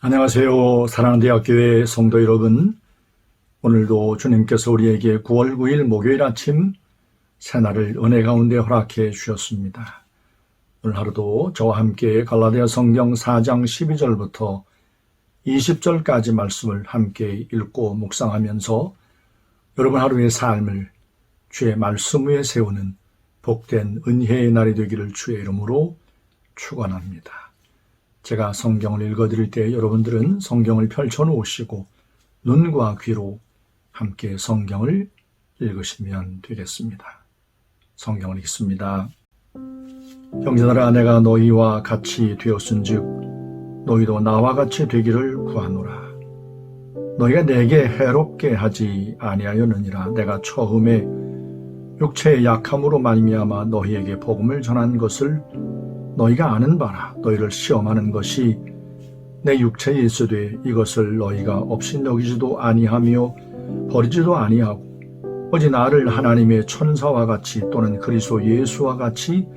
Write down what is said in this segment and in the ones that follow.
안녕하세요. 사랑하는 대학교회 성도 여러분. 오늘도 주님께서 우리에게 9월 9일 목요일 아침 새날을 은혜 가운데 허락해 주셨습니다. 오늘 하루도 저와 함께 갈라디아 성경 4장 12절부터 20절까지 말씀을 함께 읽고 묵상하면서 여러분 하루의 삶을 주의 말씀 위에 세우는 복된 은혜의 날이 되기를 주의 이름으로 축원합니다. 제가 성경을 읽어드릴 때 여러분들은 성경을 펼쳐놓으시고 눈과 귀로 함께 성경을 읽으시면 되겠습니다. 성경을 읽습니다. 형제들아, 내가 너희와 같이 되었은즉 너희도 나와 같이 되기를 구하노라. 너희가 내게 해롭게 하지 아니하였느니라. 내가 처음에 육체의 약함으로 말미암아 너희에게 복음을 전한 것을 너희가 아는 바라. 너희를 시험하는 것이 내 육체에 있으되 이것을 너희가 없이 여기지도 아니하며 버리지도 아니하고 오직 나를 하나님의 천사와 같이 또는 그리스도 예수와 같이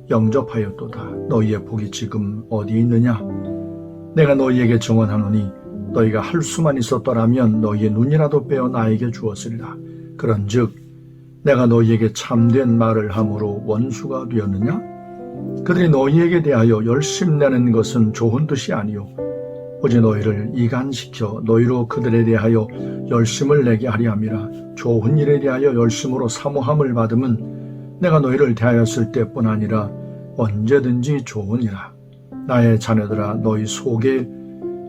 영접하였도다. 너희의 복이 지금 어디 있느냐? 내가 너희에게 증언하노니 너희가 할 수만 있었더라면 너희의 눈이라도 빼어 나에게 주었으리라. 그런즉 내가 너희에게 참된 말을 함으로 원수가 되었느냐? 그들이 너희에게 대하여 열심내는 것은 좋은 뜻이 아니요 오직 너희를 이간시켜 너희로 그들에 대하여 열심을 내게 하리 함이라. 좋은 일에 대하여 열심으로 사모함을 받음은 내가 너희를 대하였을 때뿐 아니라 언제든지 좋으니라. 나의 자녀들아, 너희 속에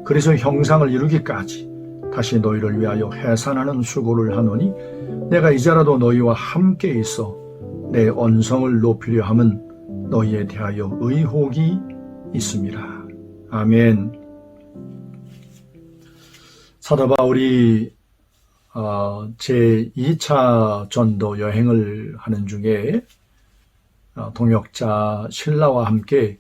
그리스도 형상을 이루기까지 다시 너희를 위하여 해산하는 수고를 하노니 내가 이제라도 너희와 함께 있어 내 언성을 높이려 함은 너희에 대하여 의혹이 있음이라. 아멘. 사도 바울이 제2차 전도 여행을 하는 중에 동역자 실라와 함께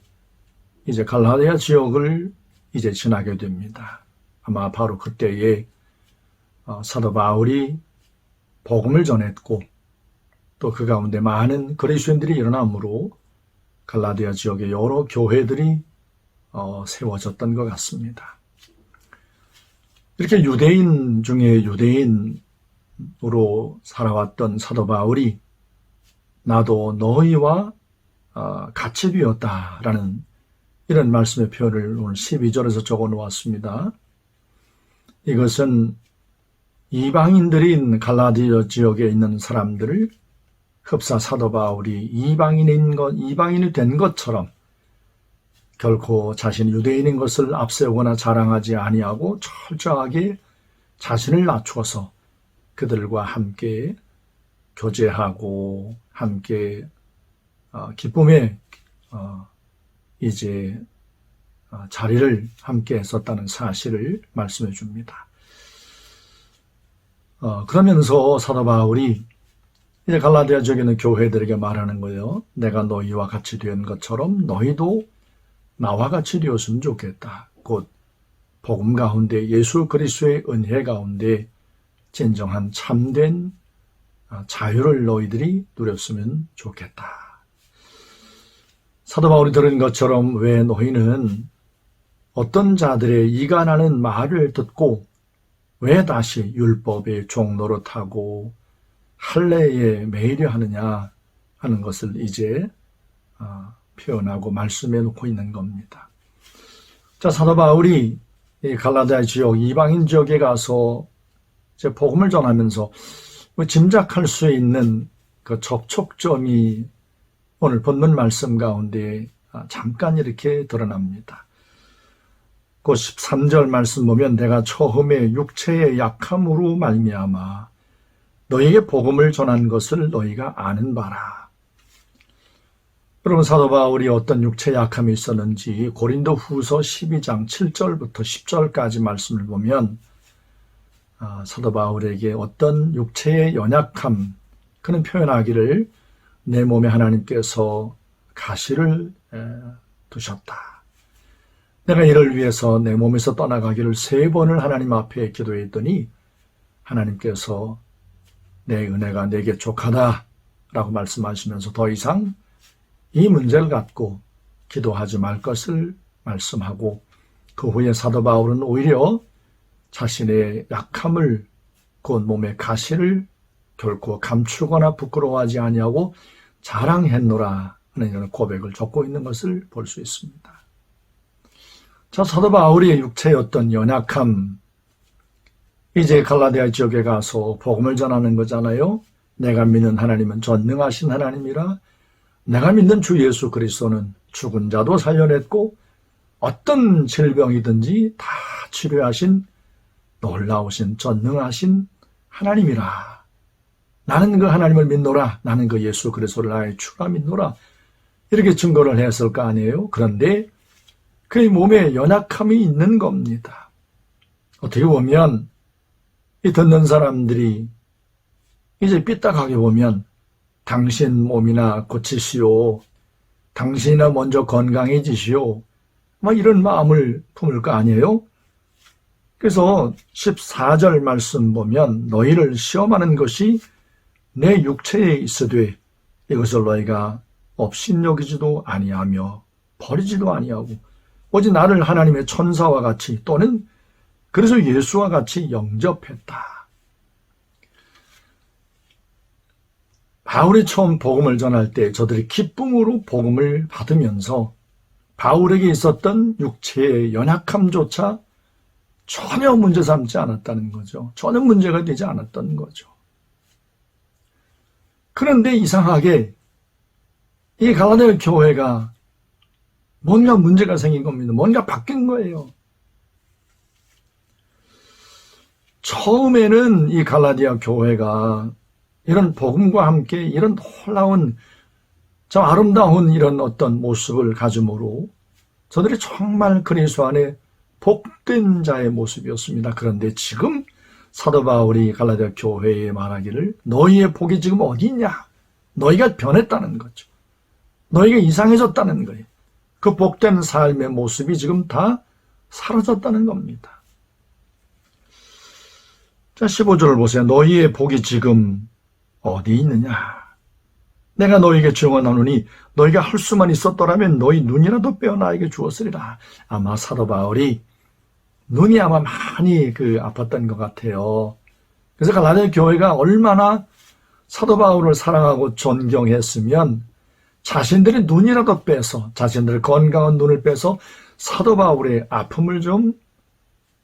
이제 갈라디아 지역을 이제 지나게 됩니다. 아마 바로 그때에 사도 바울이 복음을 전했고 또 그 가운데 많은 그리스도인들이 일어나므로 갈라디아 지역의 여러 교회들이 세워졌던 것 같습니다. 이렇게 유대인 중에 유대인으로 살아왔던 사도 바울이 나도 너희와 같이 되었다라는 이런 말씀의 표현을 오늘 12절에서 적어 놓았습니다. 이것은 이방인들인 갈라디아 지역에 있는 사람들을 흡사 사도 바울이 이방인이 된 것처럼 결코 자신이 유대인인 것을 앞세우거나 자랑하지 아니하고 철저하게 자신을 낮추어서 그들과 함께 교제하고 함께 기쁨의 이제 자리를 함께 했었다는 사실을 말씀해 줍니다. 그러면서 사도 바울이 이제 갈라디아 지역에 있는 교회들에게 말하는 거예요. 내가 너희와 같이 된 것처럼 너희도 나와 같이 되었으면 좋겠다. 곧 복음 가운데 예수 그리스도의 은혜 가운데 진정한 참된 자유를 너희들이 누렸으면 좋겠다. 사도 바울이 들은 것처럼 왜 너희는 어떤 자들의 이간하는 말을 듣고 왜 다시 율법의 종노릇하고 할례에 매이려 하느냐 하는 것을 이제 표현하고 말씀해 놓고 있는 겁니다. 자, 사도 바울이 이 갈라디아 지역 이방인 지역에 가서 이제 복음을 전하면서 짐작할 수 있는 그 접촉점이 오늘 본문 말씀 가운데 잠깐 이렇게 드러납니다. 그 13절 말씀 보면 내가 처음에 육체의 약함으로 말미암아 너희에게 복음을 전한 것을 너희가 아는 바라. 여러분, 사도 바울이 어떤 육체 약함이 있었는지 고린도 후서 12장 7절부터 10절까지 말씀을 보면 사도 바울에게 어떤 육체의 연약함, 그는 표현하기를 내 몸에 하나님께서 가시를 두셨다. 내가 이를 위해서 내 몸에서 떠나가기를 3번을 하나님 앞에 기도했더니 하나님께서 내 은혜가 내게 족하다 라고 말씀하시면서 더 이상 이 문제를 갖고 기도하지 말 것을 말씀하고 그 후에 사도 바울은 오히려 자신의 약함을, 곧 몸의 가시를 결코 감추거나 부끄러워하지 아니하고 자랑했노라 하는 이런 고백을 적고 있는 것을 볼 수 있습니다. 자, 사도 바울의 육체의 어떤 연약함, 이제 갈라디아 지역에 가서 복음을 전하는 거잖아요. 내가 믿는 하나님은 전능하신 하나님이라, 내가 믿는 주 예수 그리스도는 죽은 자도 살려냈고 어떤 질병이든지 다 치료하신 놀라우신 전능하신 하나님이라. 나는 그 하나님을 믿노라. 나는 그 예수 그리스도를 나의 주라 믿노라. 이렇게 증거를 했을 거 아니에요. 그런데 그의 몸에 연약함이 있는 겁니다. 어떻게 보면 이 듣는 사람들이 이제 삐딱하게 보면 당신 몸이나 고치시오. 당신이나 먼저 건강해지시오. 막 이런 마음을 품을 거 아니에요. 그래서 14절 말씀 보면 너희를 시험하는 것이 내 육체에 있으되 이것을 너희가 업신여기지도 아니하며 버리지도 아니하고 오직 나를 하나님의 천사와 같이 또는 그래서 예수와 같이 영접했다. 바울이 처음 복음을 전할 때 저들이 기쁨으로 복음을 받으면서 바울에게 있었던 육체의 연약함조차 전혀 문제 삼지 않았다는 거죠. 전혀 문제가 되지 않았던 거죠. 그런데 이상하게 이 갈라디아 교회가 뭔가 문제가 생긴 겁니다. 뭔가 바뀐 거예요. 처음에는 이 갈라디아 교회가 이런 복음과 함께 이런 놀라운 참 아름다운 이런 어떤 모습을 가짐으로 저들이 정말 그리스도 안에 복된 자의 모습이었습니다. 그런데 지금 사도 바울이 갈라디아 교회에 말하기를 너희의 복이 지금 어디 있냐? 너희가 변했다는 거죠. 너희가 이상해졌다는 거예요. 그 복된 삶의 모습이 지금 다 사라졌다는 겁니다. 자, 15절을 보세요. 너희의 복이 지금 어디 있느냐? 내가 너희에게 증언하노니 너희가 할 수만 있었더라면 너희 눈이라도 빼어 나에게 주었으리라. 아마 사도 바울이 눈이 아마 많이 아팠던 것 같아요. 그래서 갈라디아 교회가 얼마나 사도 바울을 사랑하고 존경했으면 자신들의 눈이라도 빼서 자신들의 건강한 눈을 빼서 사도 바울의 아픔을 좀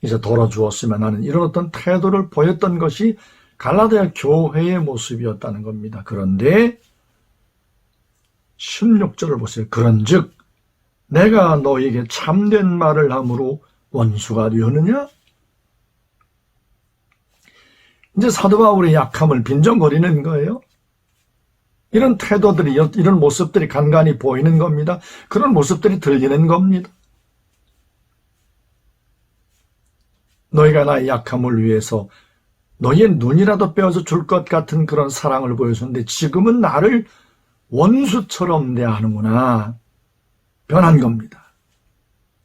이제 덜어주었으면 하는 이런 어떤 태도를 보였던 것이 갈라디아 교회의 모습이었다는 겁니다. 그런데 16절을 보세요. 그런즉 내가 너희에게 참된 말을 함으로 원수가 되었느냐? 이제 사도 바울의 약함을 빈정거리는 거예요. 이런 태도들이, 이런 모습들이 간간히 보이는 겁니다. 그런 모습들이 들리는 겁니다. 너희가 나의 약함을 위해서 너희의 눈이라도 빼어서 줄 것 같은 그런 사랑을 보여줬는데 지금은 나를 원수처럼 대하는구나. 변한 겁니다.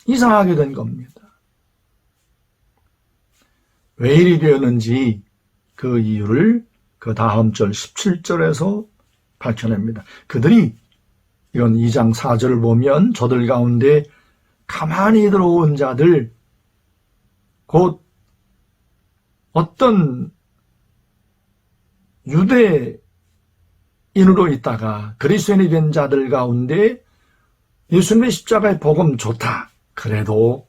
이상하게 된 겁니다. 왜 이리 되었는지 그 이유를 그 다음 절 17절에서 밝혀냅니다. 그들이 이건 2장 4절을 보면 저들 가운데 가만히 들어온 자들 곧 어떤 유대인으로 있다가 그리스도인이 된 자들 가운데 예수님의 십자가의 복음 좋다. 그래도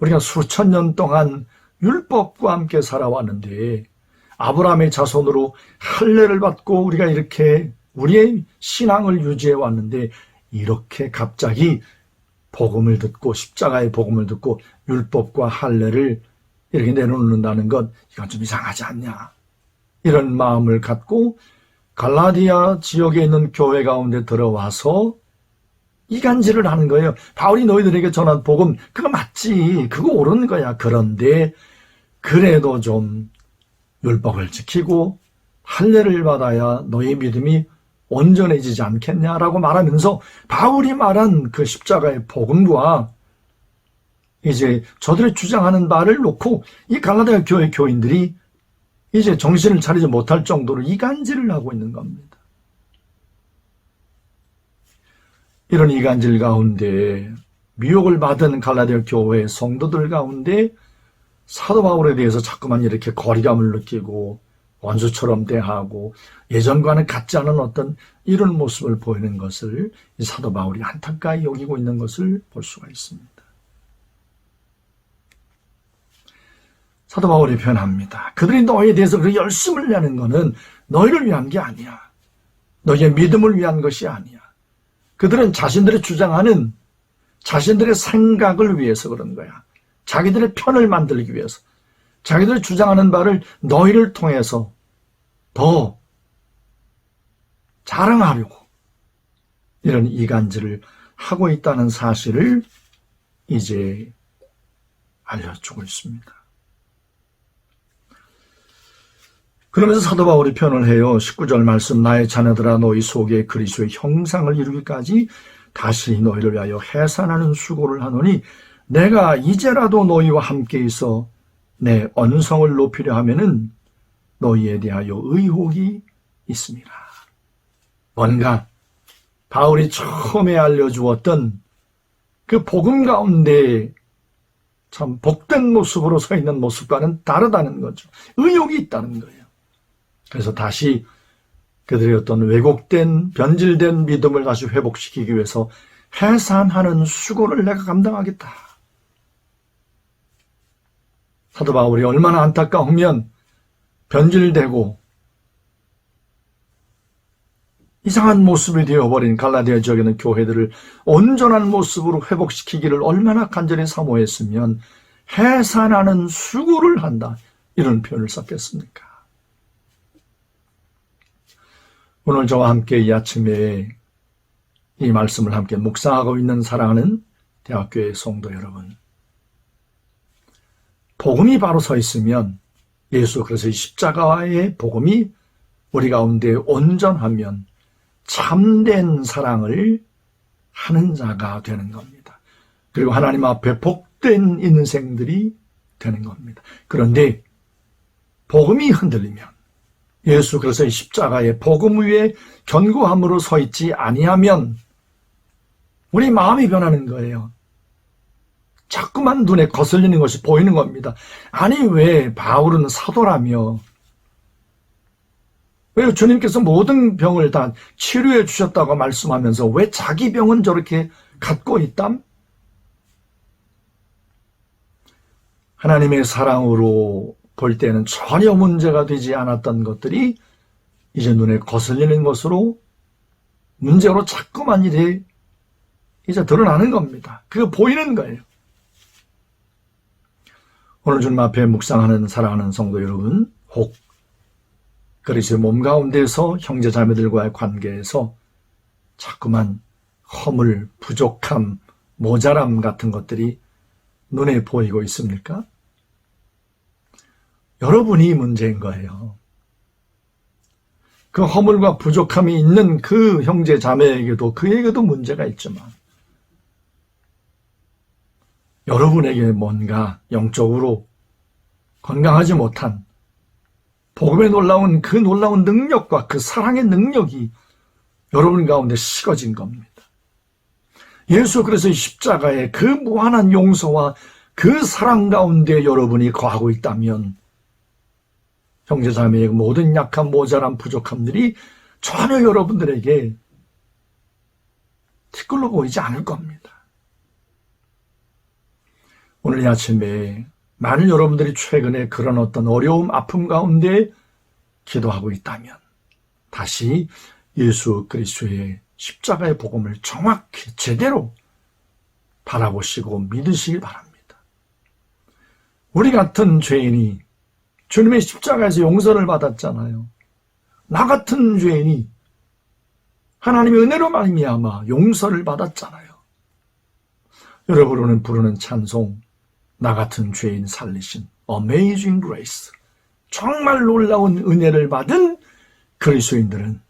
우리가 수천 년 동안 율법과 함께 살아왔는데 아브라함의 자손으로 할례를 받고 우리가 이렇게 우리의 신앙을 유지해 왔는데 이렇게 갑자기 복음을 듣고 십자가의 복음을 듣고 율법과 할례를 이렇게 내놓는다는 것 이건 좀 이상하지 않냐 이런 마음을 갖고 갈라디아 지역에 있는 교회 가운데 들어와서 이간질을 하는 거예요. 바울이 너희들에게 전한 복음 그거 맞지 그거 옳은 거야. 그런데 그래도 좀 율법을 지키고 할례를 받아야 너희 믿음이 온전해지지 않겠냐라고 말하면서 바울이 말한 그 십자가의 복음과 이제 저들이 주장하는 말을 놓고 이 갈라디아 교회 교인들이 이제 정신을 차리지 못할 정도로 이간질을 하고 있는 겁니다. 이런 이간질 가운데 미혹을 받은 갈라디아 교회 성도들 가운데 사도 바울에 대해서 자꾸만 이렇게 거리감을 느끼고 원수처럼 대하고 예전과는 같지 않은 어떤 이런 모습을 보이는 것을 이 사도 바울이 안타까이 여기고 있는 것을 볼 수가 있습니다. 사도 바울이 표현합니다. 그들이 너희에 대해서 그 열심을 내는 것은 너희를 위한 게 아니야. 너희의 믿음을 위한 것이 아니야. 그들은 자신들이 주장하는 자신들의 생각을 위해서 그런 거야. 자기들의 편을 만들기 위해서. 자기들이 주장하는 바를 너희를 통해서 더 자랑하려고 이런 이간질을 하고 있다는 사실을 이제 알려주고 있습니다. 그러면서 사도 바울이 표현을 해요. 19절 말씀, 나의 자녀들아 너희 속에 그리스도의 형상을 이루기까지 다시 너희를 위하여 해산하는 수고를 하노니 내가 이제라도 너희와 함께 있어 내 언성을 높이려 하면은 너희에 대하여 의혹이 있습니다. 뭔가 바울이 처음에 알려주었던 그 복음 가운데 참 복된 모습으로 서 있는 모습과는 다르다는 거죠. 의혹이 있다는 거예요. 그래서 다시 그들의 어떤 왜곡된 변질된 믿음을 다시 회복시키기 위해서 해산하는 수고를 내가 감당하겠다. 사도 바울이 얼마나 안타까우면 변질되고 이상한 모습이 되어버린 갈라디아 지역에 있는 교회들을 온전한 모습으로 회복시키기를 얼마나 간절히 사모했으면 해산하는 수고를 한다. 이런 표현을 썼겠습니까? 오늘 저와 함께 이 아침에 이 말씀을 함께 묵상하고 있는 사랑하는 대학교의 성도 여러분, 복음이 바로 서 있으면 예수 그리스도의 십자가의 복음이 우리 가운데 온전하면 참된 사랑을 하는 자가 되는 겁니다. 그리고 하나님 앞에 복된 인생들이 되는 겁니다. 그런데 복음이 흔들리면 예수 그리스도의 십자가의 복음 위에 견고함으로 서 있지 아니하면 우리 마음이 변하는 거예요. 자꾸만 눈에 거슬리는 것이 보이는 겁니다. 아니 왜 바울은 사도라며 왜 주님께서 모든 병을 다 치료해 주셨다고 말씀하면서 왜 자기 병은 저렇게 갖고 있담? 하나님의 사랑으로 볼 때는 전혀 문제가 되지 않았던 것들이 이제 눈에 거슬리는 것으로 문제로 자꾸만 이제 드러나는 겁니다. 그거 보이는 거예요. 오늘 주님 앞에 묵상하는 사랑하는 성도 여러분, 혹 그리스도의 몸 가운데서 형제 자매들과의 관계에서 자꾸만 허물, 부족함, 모자람 같은 것들이 눈에 보이고 있습니까? 여러분이 문제인 거예요. 그 허물과 부족함이 있는 그 형제 자매에게도 그에게도 문제가 있지만 여러분에게 뭔가 영적으로 건강하지 못한 복음의 놀라운 그 놀라운 능력과 그 사랑의 능력이 여러분 가운데 식어진 겁니다. 예수 그리스도의 십자가의 그 무한한 용서와 그 사랑 가운데 여러분이 거하고 있다면 형제자매의 모든 약함, 모자람, 부족함들이 전혀 여러분들에게 티끌로 보이지 않을 겁니다. 오늘 이 아침에 만일 여러분들이 최근에 그런 어떤 어려움, 아픔 가운데 기도하고 있다면 다시 예수 그리스도의 십자가의 복음을 정확히 제대로 바라보시고 믿으시기 바랍니다. 우리 같은 죄인이 주님의 십자가에서 용서를 받았잖아요. 나 같은 죄인이 하나님의 은혜로 말미암아 용서를 받았잖아요. 여러분은 부르는 찬송, 나 같은 죄인 살리신 Amazing Grace, 정말 놀라운 은혜를 받은 그리스도인들은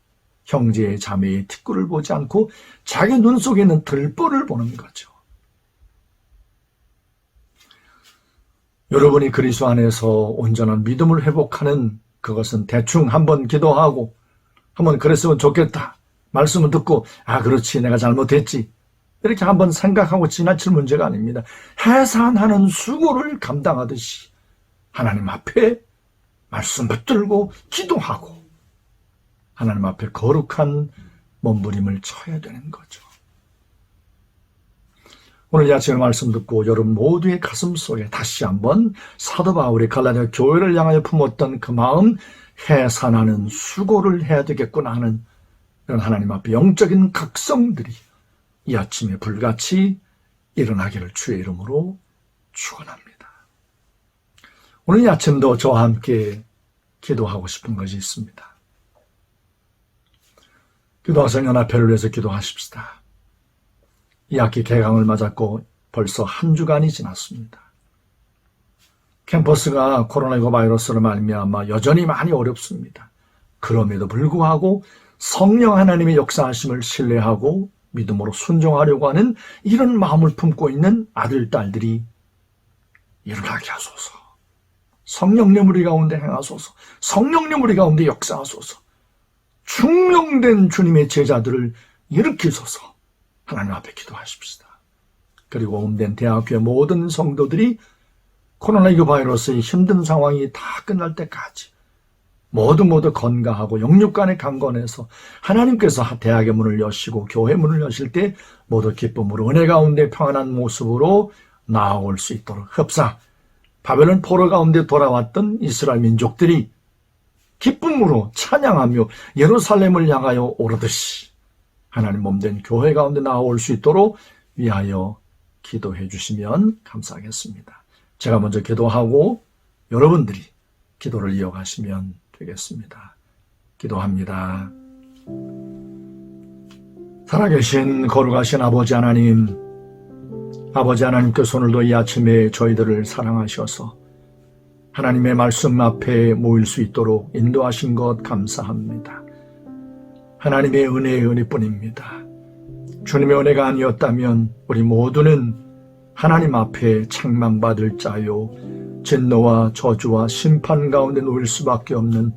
형제의 자매의 티끌을 보지 않고 자기 눈 속에 있는 들보를 보는 거죠. 여러분이 그리스도 안에서 온전한 믿음을 회복하는 그것은 대충 한번 기도하고 한번 그랬으면 좋겠다 말씀을 듣고 그렇지 내가 잘못했지 이렇게 한번 생각하고 지나칠 문제가 아닙니다. 해산하는 수고를 감당하듯이 하나님 앞에 말씀 붙들고 기도하고 하나님 앞에 거룩한 몸부림을 쳐야 되는 거죠. 오늘 이 아침에 말씀 듣고 여러분 모두의 가슴 속에 다시 한번 사도 바울이 갈라디아 교회를 향하여 품었던 그 마음, 해산하는 수고를 해야 되겠구나 하는 이런 하나님 앞에 영적인 각성들이 이 아침에 불같이 일어나기를 주의 이름으로 축원합니다. 오늘 이 아침도 저와 함께 기도하고 싶은 것이 있습니다. 기도하성 연합회를 위해서 기도하십시다. 이 학기 개강을 맞았고 벌써 한 주간이 지났습니다. 캠퍼스가 코로나19 바이러스로 말미암아 여전히 많이 어렵습니다. 그럼에도 불구하고 성령 하나님의 역사하심을 신뢰하고 믿음으로 순종하려고 하는 이런 마음을 품고 있는 아들, 딸들이 일어나게 하소서. 성령님 우리 가운데 행하소서. 성령님 우리 가운데 역사하소서. 충령된 주님의 제자들을 일으키소서. 하나님 앞에 기도하십시다. 그리고 옴된 대학교의 모든 성도들이 코로나19 바이러스의 힘든 상황이 다 끝날 때까지 모두 건강하고 영육간에 강건해서 하나님께서 대학의 문을 여시고 교회 문을 여실 때 모두 기쁨으로 은혜 가운데 평안한 모습으로 나아올 수 있도록 흡사 바벨론 포로 가운데 돌아왔던 이스라엘 민족들이 기쁨으로 찬양하며 예루살렘을 향하여 오르듯이 하나님 몸된 교회 가운데 나아올 수 있도록 위하여 기도해 주시면 감사하겠습니다. 제가 먼저 기도하고 여러분들이 기도를 이어가시면 되겠습니다. 기도합니다. 살아계신 거룩하신 아버지 하나님께서 오늘도 이 아침에 저희들을 사랑하셔서 하나님의 말씀 앞에 모일 수 있도록 인도하신 것 감사합니다. 하나님의 은혜의 은혜뿐입니다. 주님의 은혜가 아니었다면 우리 모두는 하나님 앞에 책망받을 자요 진노와 저주와 심판 가운데 놓일 수밖에 없는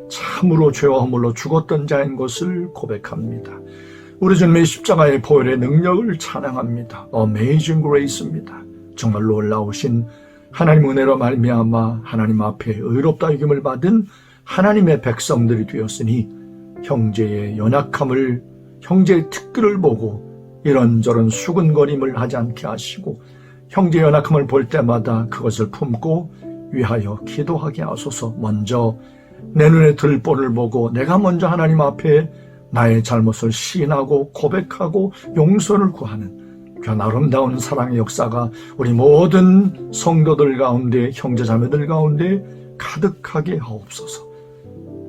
참으로 죄와 허물로 죽었던 자인 것을 고백합니다. 우리 주님의 십자가의 보혈의 능력을 찬양합니다. Amazing Grace입니다. 정말 놀라우신 하나님 은혜로 말미암아 하나님 앞에 의롭다 여김을 받은 하나님의 백성들이 되었으니 형제의 연약함을, 형제의 특기를 보고 이런저런 수근거림을 하지 않게 하시고 형제의 연약함을 볼 때마다 그것을 품고 위하여 기도하게 하소서. 먼저 내 눈에 들보를 보고 내가 먼저 하나님 앞에 나의 잘못을 시인하고 고백하고 용서를 구하는 그 아름다운 사랑의 역사가 우리 모든 성도들 가운데 형제자매들 가운데 가득하게 하옵소서.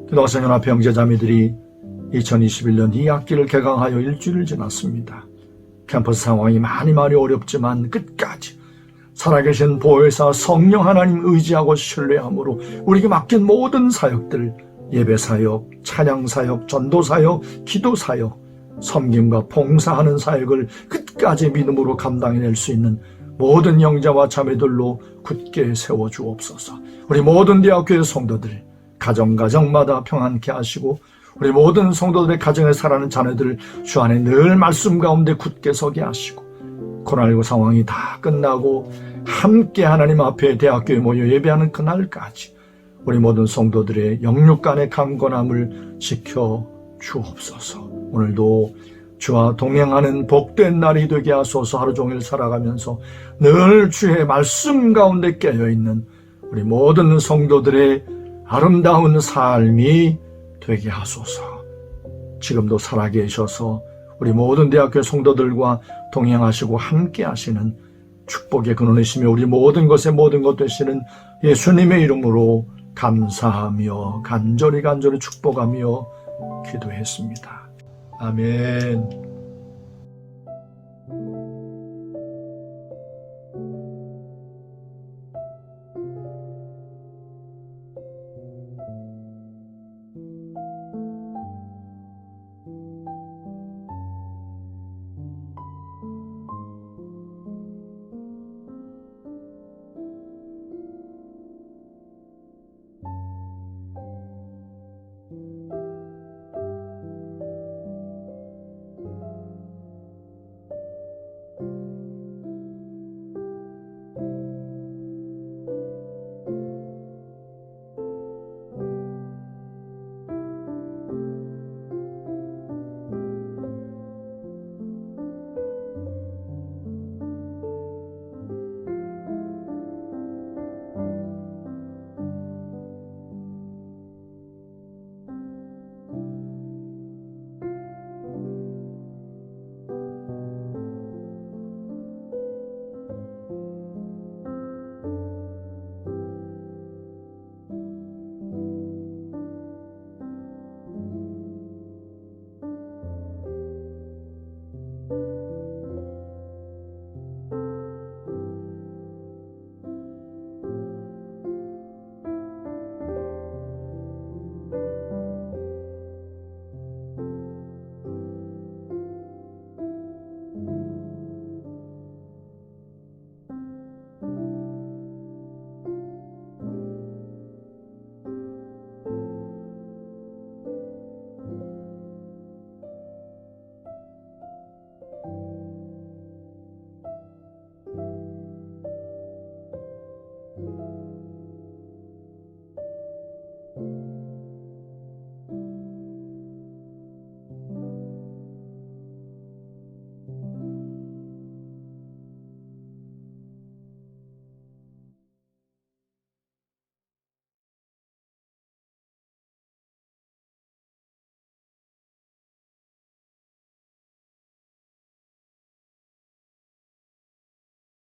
기도하성 연합회 형제자매들이 2021년 2학기를 개강하여 일주일을 지났습니다. 캠퍼스 상황이 많이 어렵지만 끝까지 살아계신 보혜사 성령 하나님 의지하고 신뢰함으로 우리에게 맡긴 모든 사역들, 예배사역, 찬양사역, 전도사역, 기도사역, 섬김과 봉사하는 사역을 끝까지 믿음으로 감당해낼 수 있는 모든 형제와 자매들로 굳게 세워주옵소서. 우리 모든 대학교의 성도들 가정마다 평안케 하시고 우리 모든 성도들의 가정에 살아가는 자녀들 주 안에 늘 말씀 가운데 굳게 서게 하시고 코로나19 상황이 다 끝나고 함께 하나님 앞에 대학교에 모여 예배하는 그날까지 우리 모든 성도들의 영육간의 강건함을 지켜 주옵소서. 오늘도 주와 동행하는 복된 날이 되게 하소서. 하루 종일 살아가면서 늘 주의 말씀 가운데 깨어있는 우리 모든 성도들의 아름다운 삶이 되게 하소서. 지금도 살아계셔서 우리 모든 대학교 성도들과 동행하시고 함께 하시는 축복의 근원이시며 우리 모든 것의 모든 것 되시는 예수님의 이름으로 감사하며 간절히 축복하며 기도했습니다. 아멘.